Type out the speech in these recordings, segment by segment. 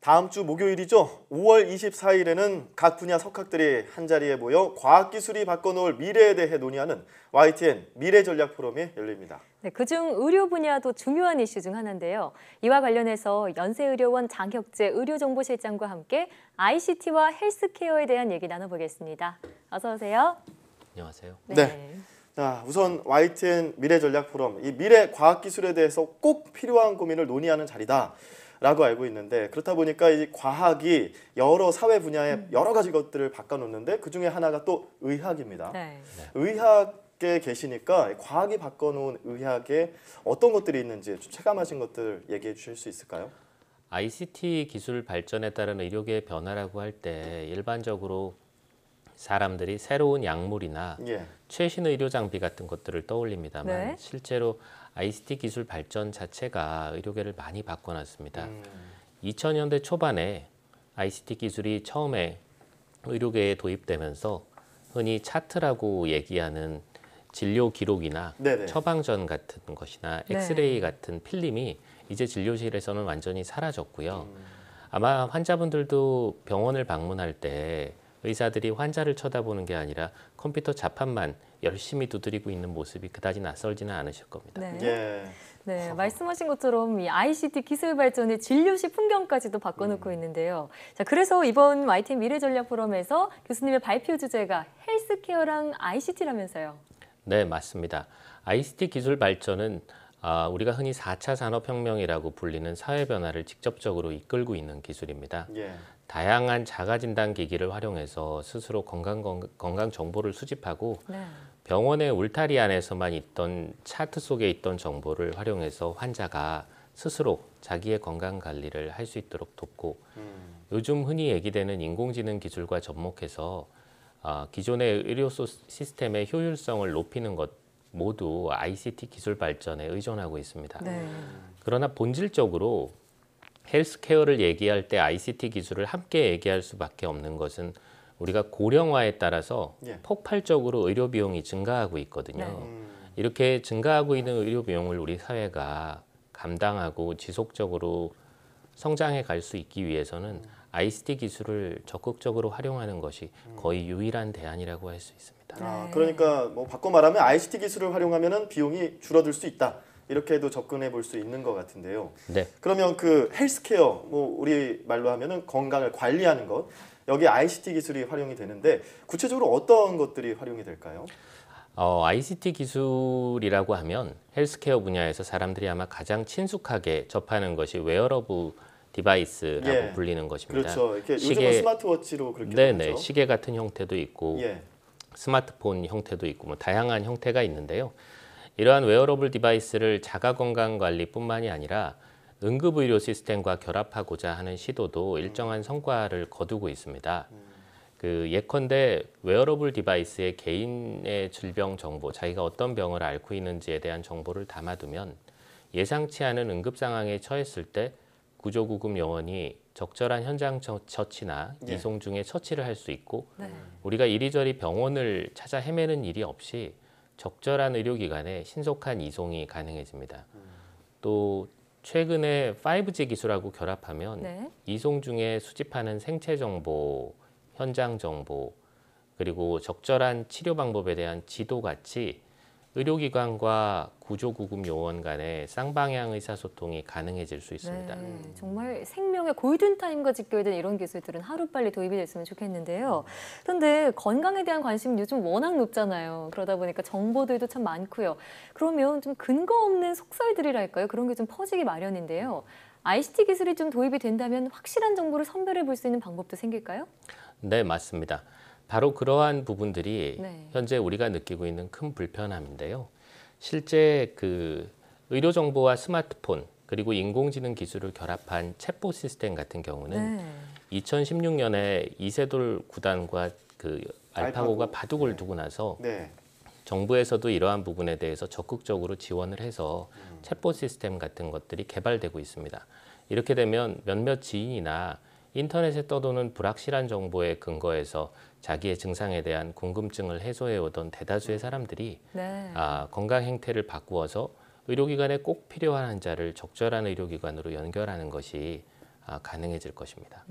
다음 주 목요일이죠. 5월 24일에는 각 분야 석학들이 한자리에 모여 과학기술이 바꿔놓을 미래에 대해 논의하는 YTN 미래전략 포럼이 열립니다. 네, 그중 의료 분야도 중요한 이슈 중 하나인데요. 이와 관련해서 연세의료원 장혁재 의료정보실장과 함께 ICT와 헬스케어에 대한 얘기 나눠보겠습니다. 어서 오세요. 안녕하세요. 네. 자, 우선 YTN 미래전략 포럼, 이 미래 과학기술에 대해서 꼭 필요한 고민을 논의하는 자리다. 라고 알고 있는데, 그렇다 보니까 이 과학이 여러 사회 분야의 여러 가지 것들을 바꿔놓는데 그중에 하나가 또 의학입니다. 네. 의학에 계시니까 과학이 바꿔놓은 의학에 어떤 것들이 있는지 좀 체감하신 것들 얘기해 주실 수 있을까요? ICT 기술 발전에 따른 의료계의 변화라고 할 때 일반적으로 사람들이 새로운 약물이나 최신 의료 장비 같은 것들을 떠올립니다만 실제로 ICT 기술 발전 자체가 의료계를 많이 바꿔놨습니다. 2000년대 초반에 ICT 기술이 처음에 의료계에 도입되면서 흔히 차트라고 얘기하는 진료 기록이나 처방전 같은 것이나 엑스레이 같은 필름이 이제 진료실에서는 완전히 사라졌고요. 아마 환자분들도 병원을 방문할 때 의사들이 환자를 쳐다보는 게 아니라 컴퓨터 자판만 열심히 두드리고 있는 모습이 그다지 낯설지는 않으실 겁니다. 네, 말씀하신 것처럼 이 ICT 기술 발전의 진료실 풍경까지도 바꿔놓고 있는데요. 자, 그래서 이번 YTN 미래전략 포럼에서 교수님의 발표 주제가 헬스케어랑 ICT라면서요. 네, 맞습니다. ICT 기술 발전은 우리가 흔히 4차 산업혁명이라고 불리는 사회 변화를 직접적으로 이끌고 있는 기술입니다. 다양한 자가진단 기기를 활용해서 스스로 건강 정보를 수집하고 병원의 울타리 안에서만 있던 차트 속에 있던 정보를 활용해서 환자가 스스로 자기의 건강 관리를 할 수 있도록 돕고 요즘 흔히 얘기되는 인공지능 기술과 접목해서 기존의 의료 시스템의 효율성을 높이는 것 모두 ICT 기술 발전에 의존하고 있습니다. 그러나 본질적으로 헬스케어를 얘기할 때 ICT 기술을 함께 얘기할 수밖에 없는 것은 우리가 고령화에 따라서 폭발적으로 의료 비용이 증가하고 있거든요. 이렇게 증가하고 있는 의료 비용을 우리 사회가 감당하고 지속적으로 성장해 갈 수 있기 위해서는 ICT 기술을 적극적으로 활용하는 것이 거의 유일한 대안이라고 할 수 있습니다. 그러니까 뭐 바꿔 말하면 ICT 기술을 활용하면 비용이 줄어들 수 있다. 이렇게도 접근해 볼 수 있는 것 같은데요. 그러면 그 헬스케어, 뭐 우리 말로 하면은 건강을 관리하는 것, 여기 ICT 기술이 활용이 되는데 구체적으로 어떤 것들이 활용이 될까요? ICT 기술이라고 하면 헬스케어 분야에서 사람들이 아마 가장 친숙하게 접하는 것이 웨어러블 디바이스라고 불리는 것입니다. 그렇죠. 이렇게 요즘은 스마트워치로 그렇게 부르죠. 시계 같은 형태도 있고 스마트폰 형태도 있고 뭐 다양한 형태가 있는데요. 이러한 웨어러블 디바이스를 자가건강관리뿐만이 아니라 응급의료 시스템과 결합하고자 하는 시도도 일정한 성과를 거두고 있습니다. 예컨대 웨어러블 디바이스에 개인의 질병 정보, 자기가 어떤 병을 앓고 있는지에 대한 정보를 담아두면 예상치 않은 응급 상황에 처했을 때 구조구급 요원이 적절한 현장 처치나 이송 중에 처치를 할 수 있고 우리가 이리저리 병원을 찾아 헤매는 일이 없이 적절한 의료기관에 신속한 이송이 가능해집니다. 또 최근에 5G 기술하고 결합하면 이송 중에 수집하는 생체 정보, 현장 정보, 그리고 적절한 치료 방법에 대한 지도같이 의료기관과 구조구급 요원 간의 쌍방향 의사소통이 가능해질 수 있습니다. 정말 생명의 골든타임과 직결된 이런 기술들은 하루빨리 도입이 됐으면 좋겠는데요. 그런데 건강에 대한 관심은 요즘 워낙 높잖아요. 그러다 보니까 정보들도 참 많고요. 그러면 좀 근거 없는 속설들이랄까요? 그런 게 좀 퍼지기 마련인데요. ICT 기술이 좀 도입이 된다면 확실한 정보를 선별해 볼 수 있는 방법도 생길까요? 네, 맞습니다. 바로 그러한 부분들이 현재 우리가 느끼고 있는 큰 불편함인데요. 실제 의료 정보와 스마트폰 그리고 인공지능 기술을 결합한 챗봇 시스템 같은 경우는 2016년에 이세돌 구단과 알파고가 바둑을 두고 나서 정부에서도 이러한 부분에 대해서 적극적으로 지원을 해서 챗봇 시스템 같은 것들이 개발되고 있습니다. 이렇게 되면 몇몇 지인이나 인터넷에 떠도는 불확실한 정보에 근거해서 자기의 증상에 대한 궁금증을 해소해 오던 대다수의 사람들이 건강 행태를 바꾸어서 의료기관에 꼭 필요한 환자를 적절한 의료기관으로 연결하는 것이 가능해질 것입니다.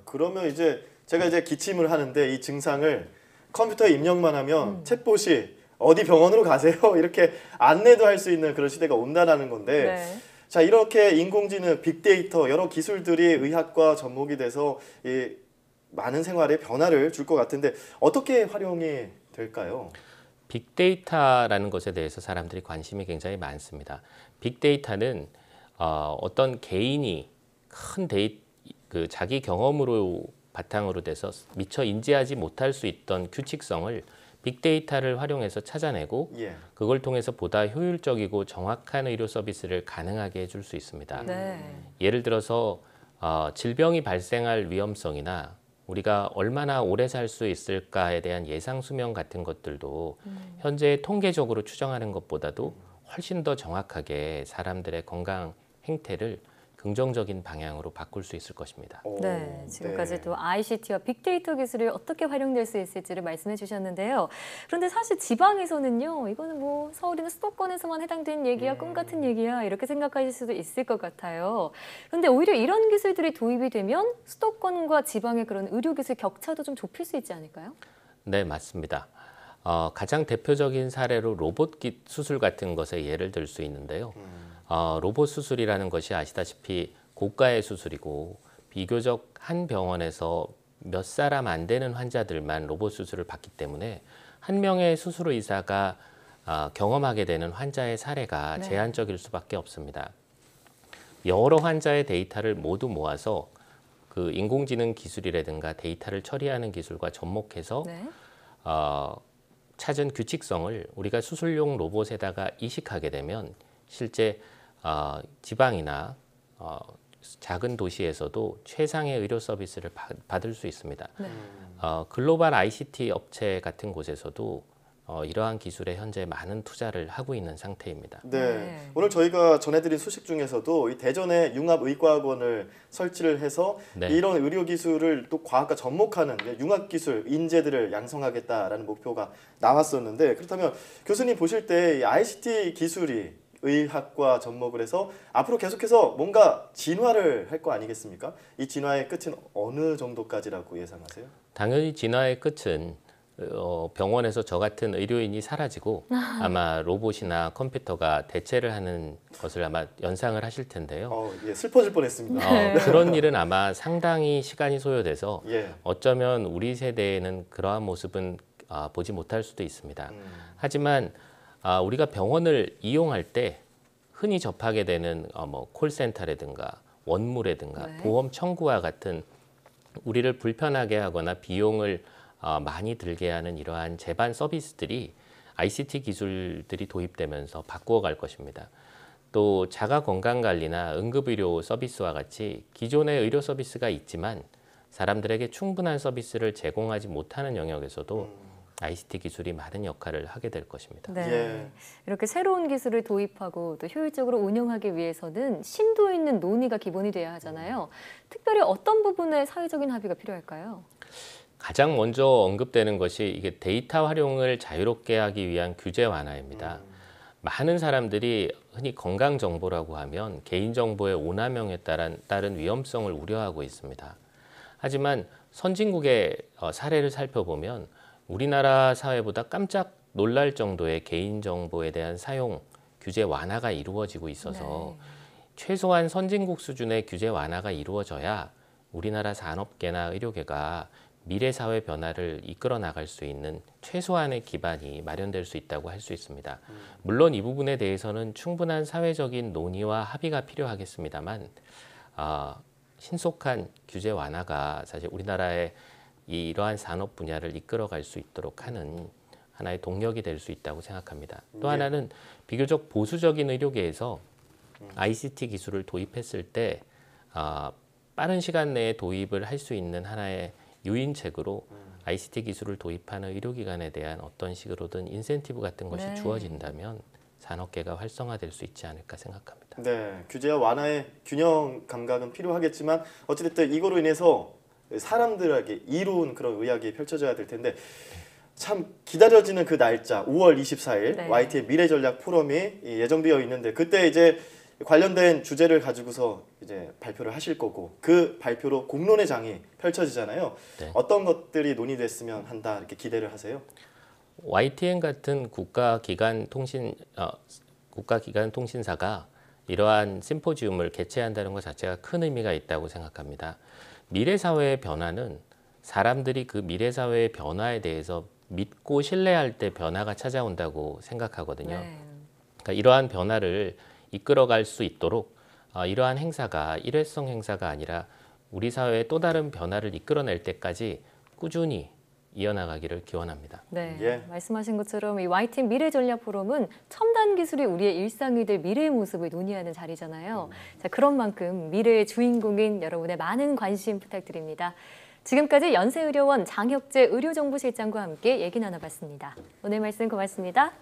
그러면 이제 제가 이제 기침을 하는데 이 증상을 컴퓨터에 입력만 하면 챗봇이 어디 병원으로 가세요 이렇게 안내도 할 수 있는 그런 시대가 온다라는 건데 네. 자 이렇게 인공지능, 빅데이터 여러 기술들이 의학과 접목이 돼서 이 많은 생활에 변화를 줄 것 같은데 어떻게 활용이 될까요? 빅데이터라는 것에 대해서 사람들이 관심이 굉장히 많습니다. 빅데이터는 어떤 개인이 큰 그 자기 경험으로 바탕으로 돼서 미처 인지하지 못할 수 있던 규칙성을 빅데이터를 활용해서 찾아내고 그걸 통해서 보다 효율적이고 정확한 의료 서비스를 가능하게 해줄 수 있습니다. 예를 들어서 질병이 발생할 위험성이나 우리가 얼마나 오래 살 수 있을까에 대한 예상 수명 같은 것들도 현재 통계적으로 추정하는 것보다도 훨씬 더 정확하게 사람들의 건강 행태를 긍정적인 방향으로 바꿀 수 있을 것입니다. 네, 지금까지 또 ICT와 빅데이터 기술이 어떻게 활용될 수 있을지를 말씀해 주셨는데요. 그런데 사실 지방에서는요, 이거는 뭐 서울이나 수도권에서만 해당되는 얘기야, 꿈 같은 얘기야 이렇게 생각하실 수도 있을 것 같아요. 그런데 오히려 이런 기술들이 도입이 되면 수도권과 지방의 그런 의료기술 격차도 좀 좁힐 수 있지 않을까요? 네, 맞습니다. 가장 대표적인 사례로 로봇 수술 같은 것에 예를 들 수 있는데요. 로봇 수술이라는 것이 아시다시피 고가의 수술이고 비교적 한 병원에서 몇 사람 안 되는 환자들만 로봇 수술을 받기 때문에 한 명의 수술 의사가 경험하게 되는 환자의 사례가 제한적일 수밖에 없습니다. 여러 환자의 데이터를 모두 모아서 그 인공지능 기술이라든가 데이터를 처리하는 기술과 접목해서 찾은 규칙성을 우리가 수술용 로봇에다가 이식하게 되면 실제 지방이나 작은 도시에서도 최상의 의료 서비스를 받을 수 있습니다. 글로벌 ICT 업체 같은 곳에서도 이러한 기술에 현재 많은 투자를 하고 있는 상태입니다. 네. 오늘 저희가 전해드린 소식 중에서도 이 대전에 융합의과학원을 설치를 해서 이런 의료 기술을 또 과학과 접목하는 융합 기술 인재들을 양성하겠다라는 목표가 나왔었는데 그렇다면 교수님 보실 때 이 ICT 기술이 의학과 접목을 해서 앞으로 계속해서 뭔가 진화를 할 거 아니겠습니까? 이 진화의 끝은 어느 정도까지라고 예상하세요? 당연히 진화의 끝은 병원에서 저 같은 의료인이 사라지고 아마 로봇이나 컴퓨터가 대체를 하는 것을 아마 연상을 하실 텐데요. 슬퍼질 뻔했습니다. 그런 일은 아마 상당히 시간이 소요돼서 어쩌면 우리 세대에는 그러한 모습은 보지 못할 수도 있습니다. 하지만 우리가 병원을 이용할 때 흔히 접하게 되는 뭐 콜센터라든가 원무라든가 보험 청구와 같은 우리를 불편하게 하거나 비용을 많이 들게 하는 이러한 제반 서비스들이 ICT 기술들이 도입되면서 바꾸어 갈 것입니다. 또 자가건강관리나 응급의료 서비스와 같이 기존의 의료 서비스가 있지만 사람들에게 충분한 서비스를 제공하지 못하는 영역에서도 ICT 기술이 많은 역할을 하게 될 것입니다. 네. 이렇게 새로운 기술을 도입하고 또 효율적으로 운영하기 위해서는 심도 있는 논의가 기본이 돼야 하잖아요. 특별히 어떤 부분에 사회적인 합의가 필요할까요? 가장 먼저 언급되는 것이 이게 데이터 활용을 자유롭게 하기 위한 규제 완화입니다. 많은 사람들이 흔히 건강 정보라고 하면 개인 정보의 오남용에 따른 위험성을 우려하고 있습니다. 하지만 선진국의 사례를 살펴보면 우리나라 사회보다 깜짝 놀랄 정도의 개인 정보에 대한 사용 규제 완화가 이루어지고 있어서 최소한 선진국 수준의 규제 완화가 이루어져야 우리나라 산업계나 의료계가 미래 사회 변화를 이끌어 나갈 수 있는 최소한의 기반이 마련될 수 있다고 할 수 있습니다. 물론 이 부분에 대해서는 충분한 사회적인 논의와 합의가 필요하겠습니다만 신속한 규제 완화가 사실 우리나라의 이러한 산업 분야를 이끌어갈 수 있도록 하는 하나의 동력이 될 수 있다고 생각합니다. 또 하나는 비교적 보수적인 의료계에서 ICT 기술을 도입했을 때 빠른 시간 내에 도입을 할 수 있는 하나의 유인책으로 ICT 기술을 도입하는 의료기관에 대한 어떤 식으로든 인센티브 같은 것이 주어진다면 산업계가 활성화될 수 있지 않을까 생각합니다. 네, 규제와 완화의 균형 감각은 필요하겠지만 어찌됐든 이거로 인해서 사람들에게 이로운 그런 의학이 펼쳐져야 될 텐데 참 기다려지는 그 날짜 5월 24일 YT의 미래전략 포럼이 예정되어 있는데 그때 이제 관련된 주제를 가지고서 이제 발표를 하실 거고 그 발표로 공론의 장이 펼쳐지잖아요. 네. 어떤 것들이 논의됐으면 한다 이렇게 기대를 하세요? YTN 같은 국가기관 통신사가 이러한 심포지움을 개최한다는 것 자체가 큰 의미가 있다고 생각합니다. 미래 사회의 변화는 사람들이 그 미래 사회의 변화에 대해서 믿고 신뢰할 때 변화가 찾아온다고 생각하거든요. 네. 그러니까 이러한 변화를 이끌어갈 수 있도록 이러한 행사가 일회성 행사가 아니라 우리 사회의 또 다른 변화를 이끌어낼 때까지 꾸준히 이어나가기를 기원합니다. 네, 예. 말씀하신 것처럼 이 YTN 미래전략 포럼은 첨단 기술이 우리의 일상이 될 미래의 모습을 논의하는 자리잖아요. 자, 그런 만큼 미래의 주인공인 여러분의 많은 관심 부탁드립니다. 지금까지 연세의료원 장혁재 의료정보실장과 함께 얘기 나눠봤습니다. 오늘 말씀 고맙습니다.